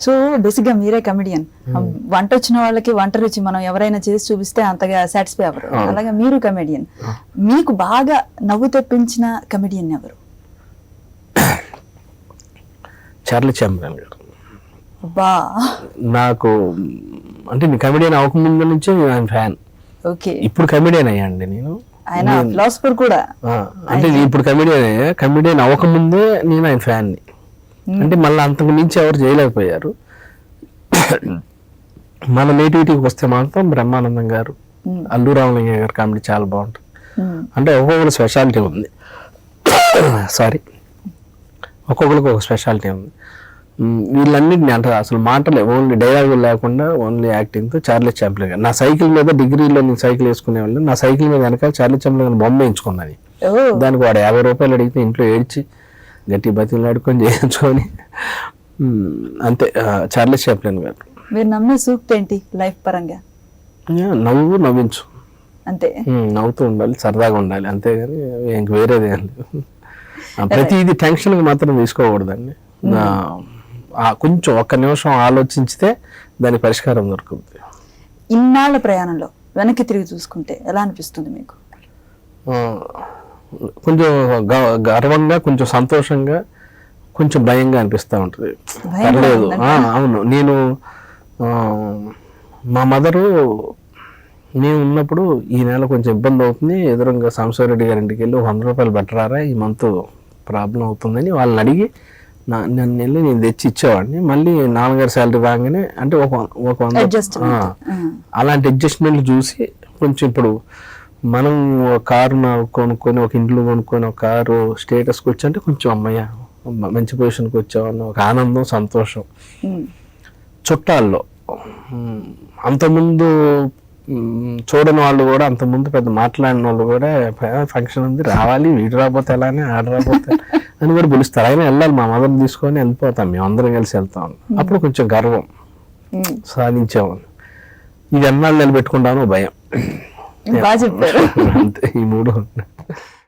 So basic గా మీరే comedian. వంట వచ్చిన వాళ్ళకి వంట రుచి మనం ఎవరైనా చేసి చూపిస్తే అంతగా సాటిస్ఫై అవ్వరు. అలాగే మీరు కమెడియన్. మీకు బాగా నవ్వు తెప్పించిన కమెడియన్ ఎవరు? చార్లీ చాప్లిన్ గారు. బా నాకు అంటే నేను కమెడియన్ అవ్వకముందు నుంచి ఆయన ఫ్యాన్. ఓకే, ఇప్పుడు కమెడియన్ అయ్యాండి నేను. ఆయన ఫిలాసఫర్ కూడా. అంటే ఇప్పుడు కమెడియన్ అయ్యా, కమెడియన్ అవ్వకముందే నేను ఆయన ఫ్యాన్ని. అంటే మళ్ళీ అంతకు మించి ఎవరు చేయలేకపోయారు. మన నేటివిటీకి వస్తే మాత్రం బ్రహ్మానందం గారు, అల్లు రామలింగ గారు కామెడీ చాలా బాగుంటుంది. అంటే ఒక్కొక్కరు స్పెషాలిటీ ఉంది. సారీ, ఒక్కొక్కరికి ఒక స్పెషాలిటీ ఉంది. వీళ్ళన్నిటిని అంటే అసలు మాటలే, ఓన్లీ డైలాగులు లేకుండా ఓన్లీ యాక్టింగ్తో చార్లీ చాప్లిన్ గారు. నా సైకిల్ మీద డిగ్రీలో నేను సైకిల్ వేసుకునేవాళ్ళు, నా సైకిల్ మీద వెనకాల చార్లీ చాప్లిన్ గారు బొమ్మ వేయించుకున్నది. దానికి వాడు 50 రూపాయలు అడిగితే ఇంట్లో ఏడ్చి గట్టి బతిలు ఆడుకొని చేయించుకొని అంతే. చార్లీ చాప్లిన్ గారు. మీరు నమ్మే సూక్తి ఏంటి లైఫ్ పరంగా? నవ్వు నవ్వించు అంతే, నవ్వుతూ ఉండాలి, సరదాగా ఉండాలి, అంతేగాని ఇంక వేరేది ఏం లేదు. ప్రతిదీ టెన్షన్గా మాత్రం తీసుకోకూడదండి. కొంచెం ఒక్క నిమిషం ఆలోచించితే దానికి పరిష్కారం దొరుకుతుంది. ఇన్నాళ్ళ ప్రయాణంలో వెనక్కి తిరిగి చూసుకుంటే ఎలా అనిపిస్తుంది మీకు? కొంచెం గర్వంగా, కొంచెం సంతోషంగా, కొంచెం భయంగా అనిపిస్తూ ఉంటుంది. పర్లేదు. అవును, నేను మా మదరు మేము ఉన్నప్పుడు ఈ నెల కొంచెం ఇబ్బంది అవుతుంది, ఎదురుగా సాంబశివరెడ్డి గారి ఇంటికి వెళ్ళి 100 రూపాయలు బెటరారా, ఈ మంత్ ప్రాబ్లం అవుతుందని వాళ్ళని అడిగి నన్ను వెళ్ళి నేను తెచ్చి ఇచ్చేవాడిని. మళ్ళీ నాన్నగారి శాలరీ రాగానే అంటే ఒక 100 అలాంటి అడ్జస్ట్మెంట్లు చూసి కొంచెం ఇప్పుడు మనం ఒక కారు కొనుక్కొని, ఒక ఇంట్లో కొనుక్కొని, ఒక కారు స్టేటస్కి వచ్చి అంటే కొంచెం అమ్మయ్య మంచి పొజిషన్కి వచ్చామన్న ఒక ఆనందం, సంతోషం. చుట్టాల్లో అంతకుముందు చూడని వాళ్ళు కూడా, అంతకుముందు పెద్ద మాట్లాడిన వాళ్ళు కూడా ఫంక్షన్ ఉంది రావాలి, వీడు రాకపోతే ఎలానే, ఆడ రాకపోతే అని కూడా పిలుస్తారు. అయినా వెళ్ళాలి, మా మదర్ని తీసుకొని వెళ్ళిపోతాం, మేము అందరం కలిసి వెళ్తాం. అప్పుడు కొంచెం గర్వం, సాధించామని. ఇది ఎన్నాళ్ళు నిలబెట్టుకుంటానో భయం. బాగా చెప్పారు. అంతే, ఈ 3